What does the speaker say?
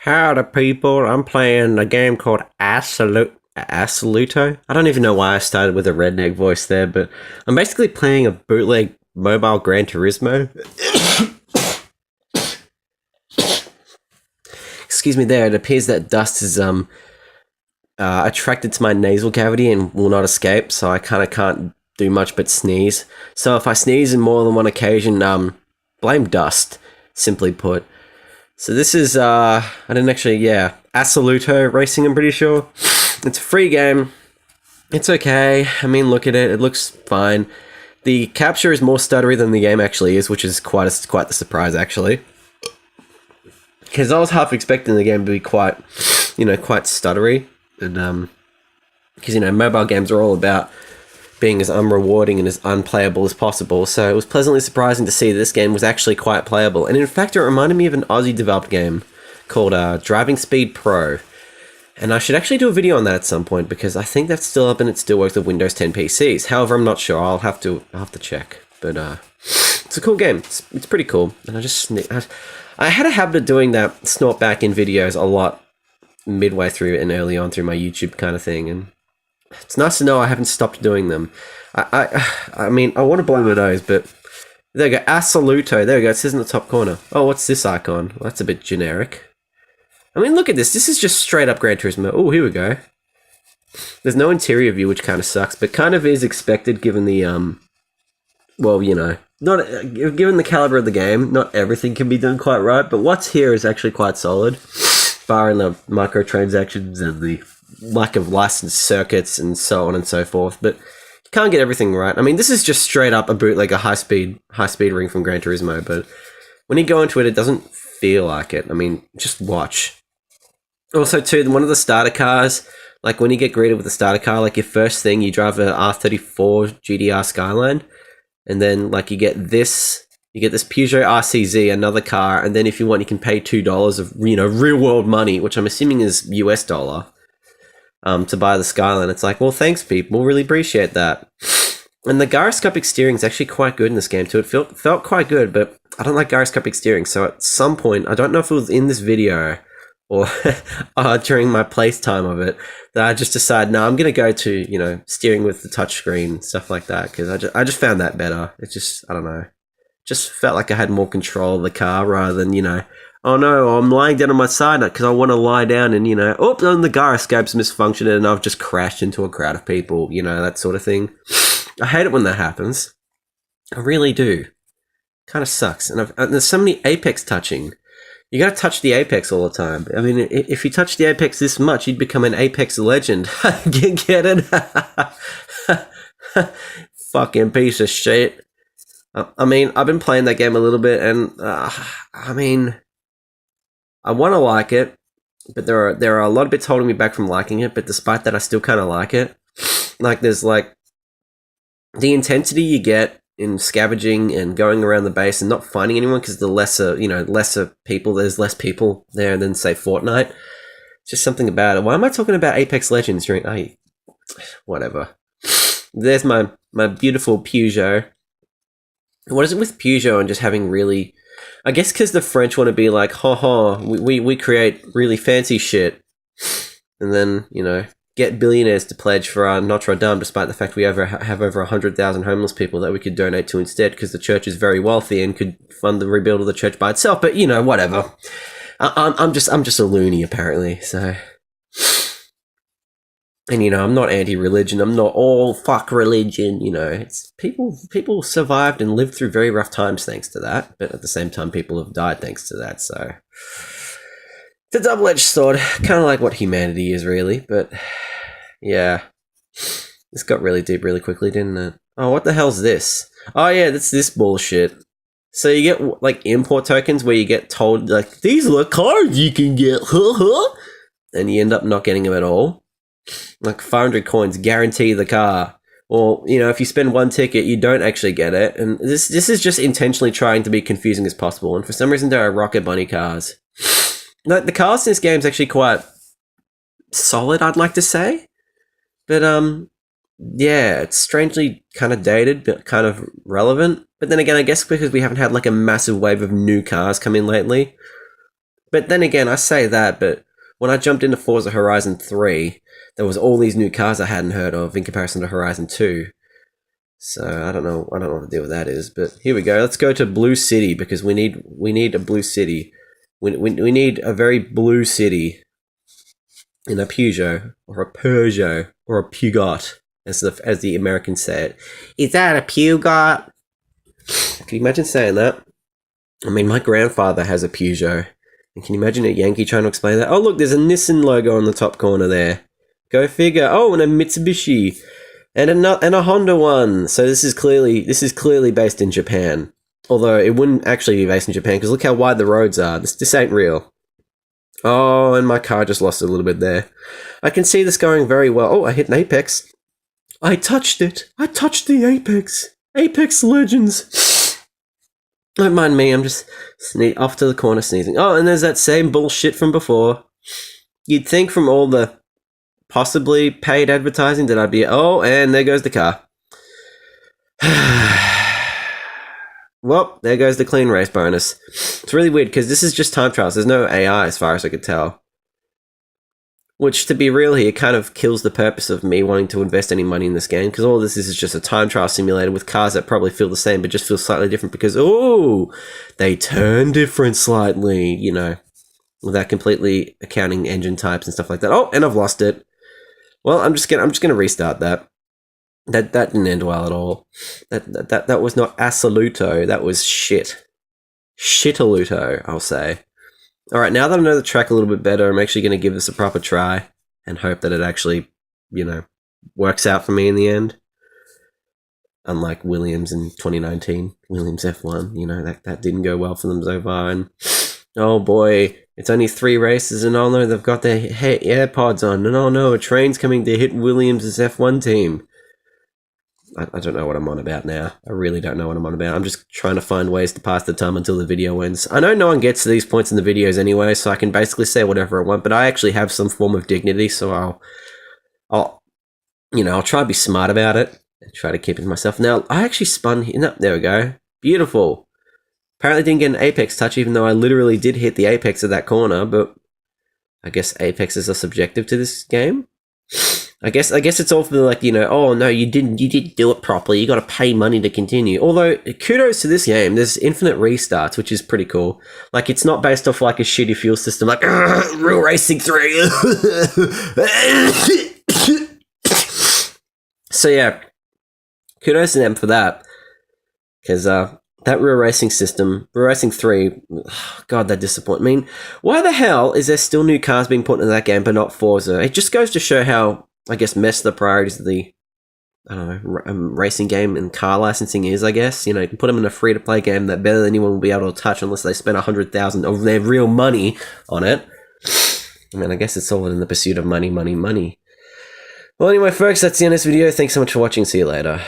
Howdy people, I'm playing a game called Assoluto. I don't even know why I started with a redneck voice there, but I'm basically playing a bootleg mobile Gran Turismo. Excuse me there, it appears that dust is attracted to my nasal cavity and will not escape, so I kind of can't do much but sneeze. So if I sneeze in more than one occasion, blame dust, simply put. So this is, I didn't actually, Assoluto Racing, I'm pretty sure. It's a free game. It's okay. I mean, look at it. It looks fine. The capture is more stuttery than the game actually is, which is quite the surprise, actually. Because I was half expecting the game to be quite stuttery. And, because, mobile games are all about being as unrewarding and as unplayable as possible, so it was pleasantly surprising to see this game was actually quite playable. And in fact, it reminded me of an Aussie developed game called Driving Speed Pro, and I should actually do a video on that at some point because I think that's still up and it still works with Windows 10 PCs. However, I'm not sure. I'll have to check. But it's a cool game. It's pretty cool. And I had a habit of doing that snort back in videos a lot midway through and early on through my YouTube kind of thing, and it's nice to know I haven't stopped doing them. I mean, I want to blow my nose, but there we go. Assoluto. There we go. It says in the top corner. Oh, what's this icon? Well, that's a bit generic. I mean, look at this. This is just straight up Gran Turismo. Oh, here we go. There's no interior view, which kind of sucks, but kind of is expected given the, well, not given the caliber of the game. Not everything can be done quite right, but what's here is actually quite solid, barring the microtransactions and the lack of licensed circuits and so on and so forth, but you can't get everything right. I mean, this is just straight up a bootleg, a high-speed ring from Gran Turismo, but when you go into it, it doesn't feel like it. I mean, just watch. Also, too, one of the starter cars, like when you get greeted with the starter car, like your first thing, you drive a R34 GDR Skyline, and then like you get this Peugeot RCZ, another car, and then if you want, you can pay $2 of real world money, which I'm assuming is US dollar. To buy the Skyline. It's like, well, thanks, people. Really appreciate that. And the gyroscopic steering is actually quite good in this game, too. It felt quite good, but I don't like gyroscopic steering. So at some point, I don't know if it was in this video or during my playtime of it, that I just decided, no, I'm going to go to, steering with the touchscreen, stuff like that, because I just found that better. It just, I don't know. Just felt like I had more control of the car rather than, oh no, I'm lying down on my side because I want to lie down and, and the gyroscope's misfunctioning and I've just crashed into a crowd of people, that sort of thing. I hate it when that happens. I really do. Kind of sucks. And there's so many apex touching. You got to touch the apex all the time. I mean, if you touch the apex this much, you'd become an apex legend. Get it? Fucking piece of shit. I mean, I've been playing that game a little bit and, I mean, I want to like it, but there are a lot of bits holding me back from liking it, but despite that, I still kind of like it. Like, there's, like, the intensity you get in scavenging and going around the base and not finding anyone because the lesser people, there's less people there than, say, Fortnite. It's just something about it. Why am I talking about Apex Legends during... whatever. There's my beautiful Peugeot. What is it with Peugeot and just having really... I guess because the French want to be like, we create really fancy shit, and then, get billionaires to pledge for our Notre Dame, despite the fact we have over 100,000 homeless people that we could donate to instead, because the church is very wealthy and could fund the rebuild of the church by itself. But whatever. I'm just a loony apparently. So, and I'm not anti-religion. I'm not all fuck religion. It's people survived and lived through very rough times thanks to that. But at the same time, people have died thanks to that. So it's a double-edged sword, kind of like what humanity is, really. But yeah, this got really deep really quickly, didn't it? Oh, what the hell's this? Oh yeah, that's this bullshit. So you get like import tokens where you get told like these are the cars you can get, and you end up not getting them at all. Like 500 coins guarantee the car. Or, if you spend one ticket, you don't actually get it. And this is just intentionally trying to be confusing as possible. And for some reason, there are Rocket Bunny cars. Like, the cars in this game is actually quite solid, I'd like to say. But, yeah, it's strangely kind of dated, but kind of relevant. But then again, I guess because we haven't had, like, a massive wave of new cars come in lately, But then again, I say that, but when I jumped into Forza Horizon 3, there was all these new cars I hadn't heard of in comparison to Horizon 2. So I don't know what the deal with that is. But here we go. Let's go to Blue City because we need a blue city. We need a very blue city in a Peugeot or a Peugeot, as the Americans say it. Is that a Peugeot? Can you imagine saying that? I mean, my grandfather has a Peugeot. And can you imagine a Yankee trying to explain that? Oh, look, there's a Nissan logo on the top corner there. Go figure. Oh, and a Mitsubishi. And a Honda one. So this is clearly based in Japan. Although it wouldn't actually be based in Japan, because look how wide the roads are. This ain't real. Oh, and my car just lost a little bit there. I can see this going very well. Oh, I hit an apex. I touched it. I touched the apex. Apex Legends. Don't mind me, I'm just off to the corner sneezing. Oh, and there's that same bullshit from before. You'd think from all the possibly paid advertising that I'd be... Oh, and there goes the car. Well, there goes the clean race bonus. It's really weird, because this is just time trials. There's no AI as far as I could tell. Which, to be real here, kind of kills the purpose of me wanting to invest any money in this game, because all this is just a time trial simulator with cars that probably feel the same, but just feel slightly different because, oh, they turn different slightly, you know, without completely accounting engine types and stuff like that. Oh, and I've lost it. Well, I'm just gonna restart that. That didn't end well at all. That was not Assoluto. That was shit. Shitaluto, I'll say. Alright, now that I know the track a little bit better, I'm actually going to give this a proper try and hope that it actually, you know, works out for me in the end. Unlike Williams in 2019, Williams F1, you know, that didn't go well for them so far. And oh boy, it's only 3 races, and oh no, they've got their AirPods on, and oh no, a train's coming to hit Williams' F1 team. I don't know what I'm on about now. I really don't know what I'm on about. I'm just trying to find ways to pass the time until the video ends. I know no one gets to these points in the videos anyway, so I can basically say whatever I want, but I actually have some form of dignity, so I'll try to be smart about it and try to keep it to myself. Now, I actually spun here. No, there we go. Beautiful. Apparently didn't get an apex touch, even though I literally did hit the apex of that corner, but I guess apexes are subjective to this game. I guess it's all for the, like, you know, oh no, you didn't do it properly, you got to pay money to continue. Although, kudos to this game, there's infinite restarts, which is pretty cool. Like, it's not based off like a shitty fuel system like Real Racing 3. So yeah, kudos to them for that, because that Real Racing system, Real Racing 3, God, that disappointed me. I mean, why the hell is there still new cars being put into that game but not Forza? It just goes to show how, I guess, messed the priorities of the, I don't know, racing game and car licensing is, I guess. You know, you can put them in a free-to-play game that barely anyone will be able to touch unless they spend $100,000 of their real money on it. I mean, I guess it's all in the pursuit of money. Well, anyway, folks, that's the end of this video. Thanks so much for watching. See you later.